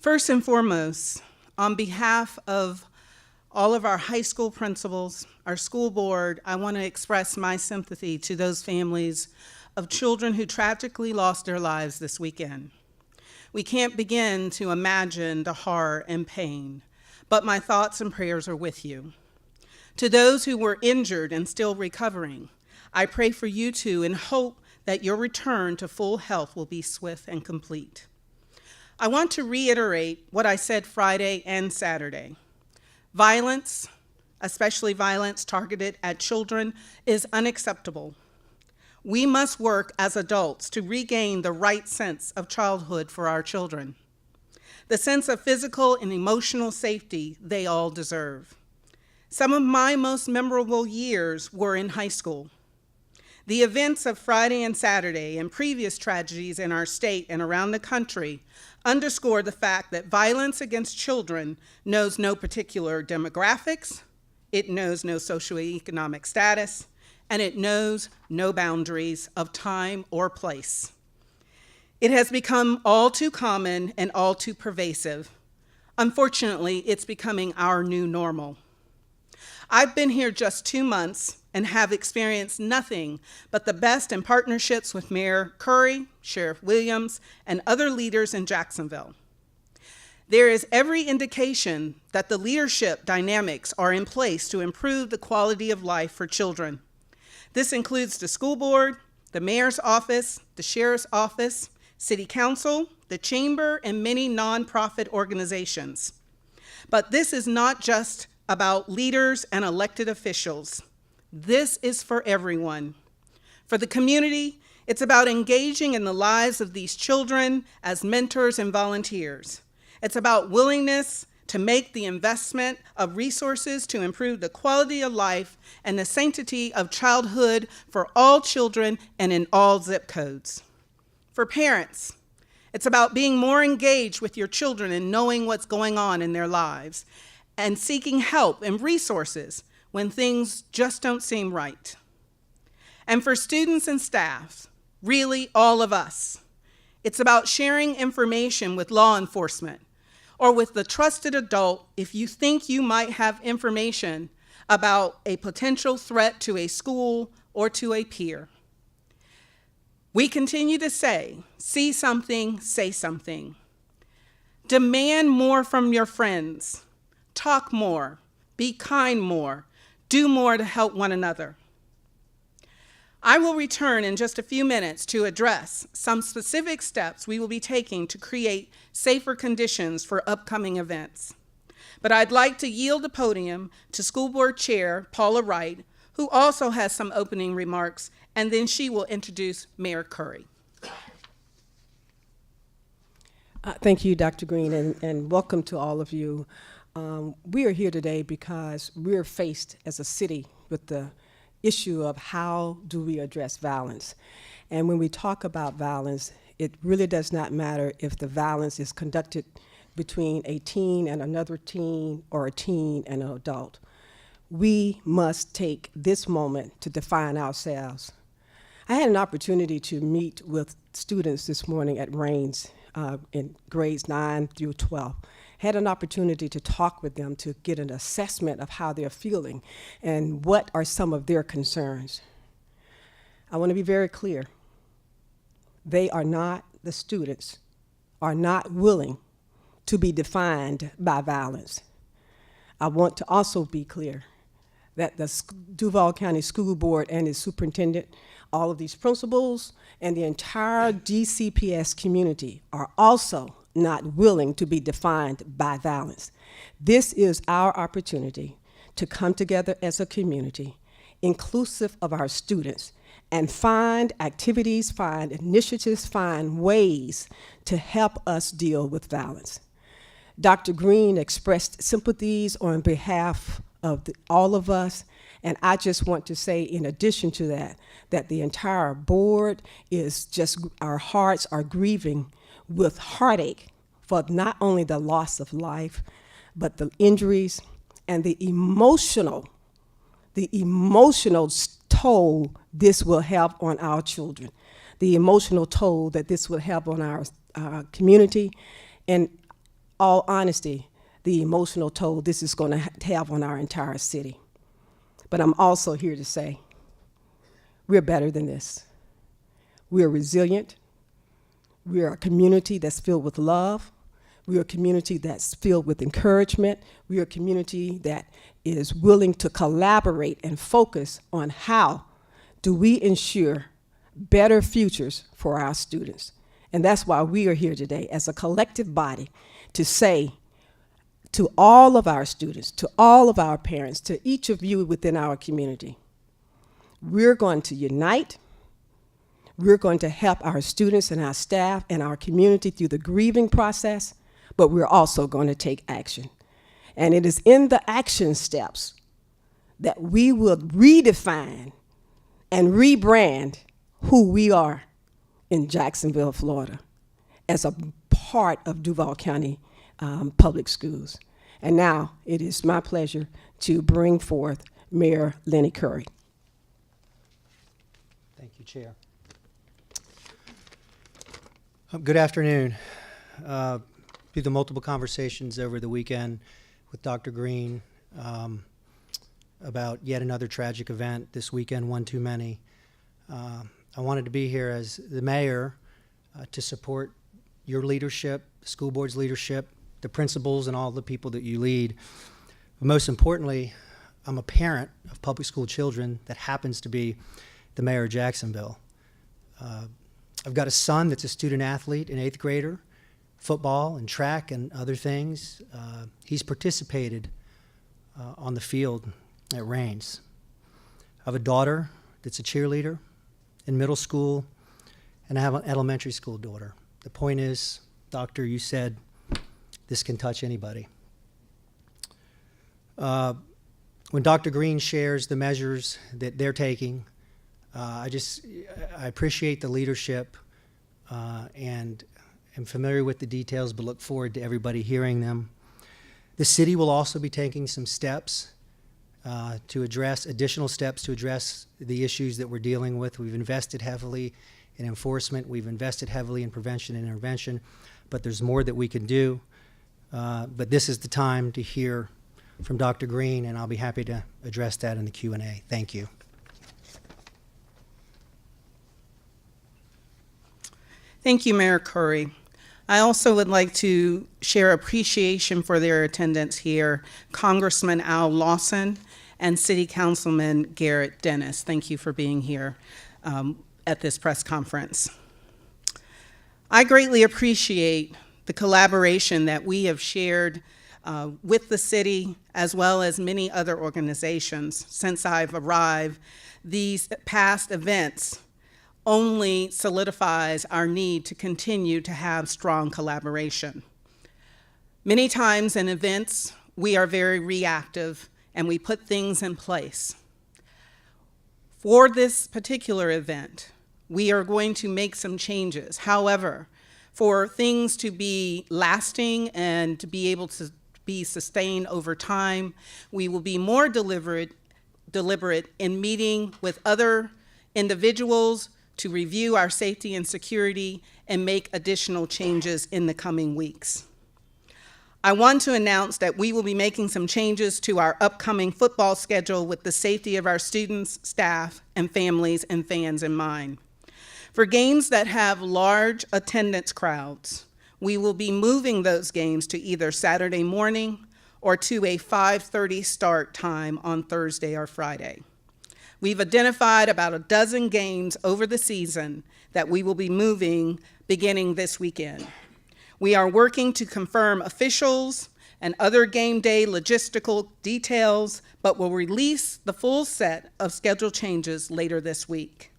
First and foremost, on behalf of all of our high school principals, our school board, I want to express my sympathy to those families of children who tragically lost their lives this weekend. We can't begin to imagine the horror and pain, but my thoughts and prayers are with you. To those who were injured and still recovering, I pray for you too and hope that your return to full health will be swift and complete. I want to reiterate what I said Friday and Saturday. Violence, especially violence targeted at children, is unacceptable. We must work as adults to regain the right sense of childhood for our children, the sense of physical and emotional safety they all deserve. Some of my most memorable years were in high school. The events of Friday and Saturday and previous tragedies in our state and around the country underscore the fact that violence against children knows no particular demographics, it knows no socioeconomic status, and it knows no boundaries of time or place. It has become all too common and all too pervasive. Unfortunately, it's becoming our new normal. I've been here just 2 months and have experienced nothing but the best in partnerships with Mayor Curry, Sheriff Williams, and other leaders in Jacksonville. There is every indication that the leadership dynamics are in place to improve the quality of life for children. This includes the school board, the mayor's office, the sheriff's office, city council, the chamber, and many nonprofit organizations. But this is not just about leaders and elected officials. This is for everyone. For the community, it's about engaging in the lives of these children as mentors and volunteers. It's about willingness to make the investment of resources to improve the quality of life and the sanctity of childhood for all children and in all zip codes. For parents, it's about being more engaged with your children and knowing what's going on in their lives and seeking help and resources when things just don't seem right. And for students and staff, really all of us, it's about sharing information with law enforcement or with the trusted adult if you think you might have information about a potential threat to a school or to a peer. We continue to say, see something, say something. Demand more from your friends. Talk more, be kind more, do more to help one another. I will return in just a few minutes to address some specific steps we will be taking to create safer conditions for upcoming events. But I'd like to yield the podium to School Board Chair Paula Wright, who also has some opening remarks, and then she will introduce Mayor Curry. Thank you, Dr. Green, and welcome to all of you. We are here today because we're faced as a city with the issue of how do we address violence. And when we talk about violence, it really does not matter if the violence is conducted between a teen and another teen or a teen and an adult. We must take this moment to define ourselves. I had an opportunity to meet with students this morning at Raines in grades 9 through 12. Had an opportunity to talk with them to get an assessment of how they're feeling and what are some of their concerns. I want to be very clear. The students are not willing to be defined by violence. I want to also be clear that the Duval County School Board and its superintendent, all of these principals, and the entire DCPS community are also not willing to be defined by violence. This is our opportunity to come together as a community, inclusive of our students, and find activities, find initiatives, find ways to help us deal with violence. Dr. Green expressed sympathies on behalf of all of us, and I just want to say, in addition to that, that the entire board is just, our hearts are grieving with heartache for not only the loss of life, but the injuries and the emotional toll this will have on our children, the emotional toll that this will have on our community. And all honesty, the emotional toll this is going to have on our entire city. But I'm also here to say we're better than this. We're resilient. We're a community that's filled with love. We're a community that's filled with encouragement. We're a community that is willing to collaborate and focus on how do we ensure better futures for our students. And that's why we are here today as a collective body to say to all of our students, to all of our parents, to each of you within our community, we're going to unite. We're going to help our students and our staff and our community through the grieving process, but we're also going to take action. And it is in the action steps that we will redefine and rebrand who we are in Jacksonville, Florida, as a part of Duval County Public Schools. And now it is my pleasure to bring forth Mayor Lenny Curry. Thank you, Chair. Good afternoon. Through the multiple conversations over the weekend with Dr. Green about yet another tragic event this weekend, one too many, I wanted to be here as the mayor to support your leadership, the school board's leadership, the principals, and all the people that you lead. But most importantly, I'm a parent of public school children that happens to be the mayor of Jacksonville. I've got a son that's a student athlete, an 8th grader, football and track and other things. He's participated on the field at Rains. I have a daughter that's a cheerleader in middle school, and I have an elementary school daughter. The point is, Doctor, you said this can touch anybody. When Dr. Green shares the measures that they're taking, I appreciate the leadership and am familiar with the details, but look forward to everybody hearing them. The city will also be taking some steps additional steps to address the issues that we're dealing with. We've invested heavily in enforcement. We've invested heavily in prevention and intervention, but there's more that we can do. But this is the time to hear from Dr. Green, and I'll be happy to address that in the Q&A. Thank you. Thank you, Mayor Curry. I also would like to share appreciation for their attendance here, Congressman Al Lawson and City Councilman Garrett Dennis. Thank you for being here at this press conference. I greatly appreciate the collaboration that we have shared with the city as well as many other organizations since I've arrived. These past events only solidifies our need to continue to have strong collaboration. Many times in events, we are very reactive and we put things in place. For this particular event, we are going to make some changes. However, for things to be lasting and to be able to be sustained over time, we will be more deliberate in meeting with other individuals to review our safety and security and make additional changes in the coming weeks. I want to announce that we will be making some changes to our upcoming football schedule with the safety of our students, staff, and families and fans in mind. For games that have large attendance crowds, we will be moving those games to either Saturday morning or to a 5:30 start time on Thursday or Friday. We've identified about a dozen games over the season that we will be moving beginning this weekend. We are working to confirm officials and other game day logistical details, but will release the full set of schedule changes later this week.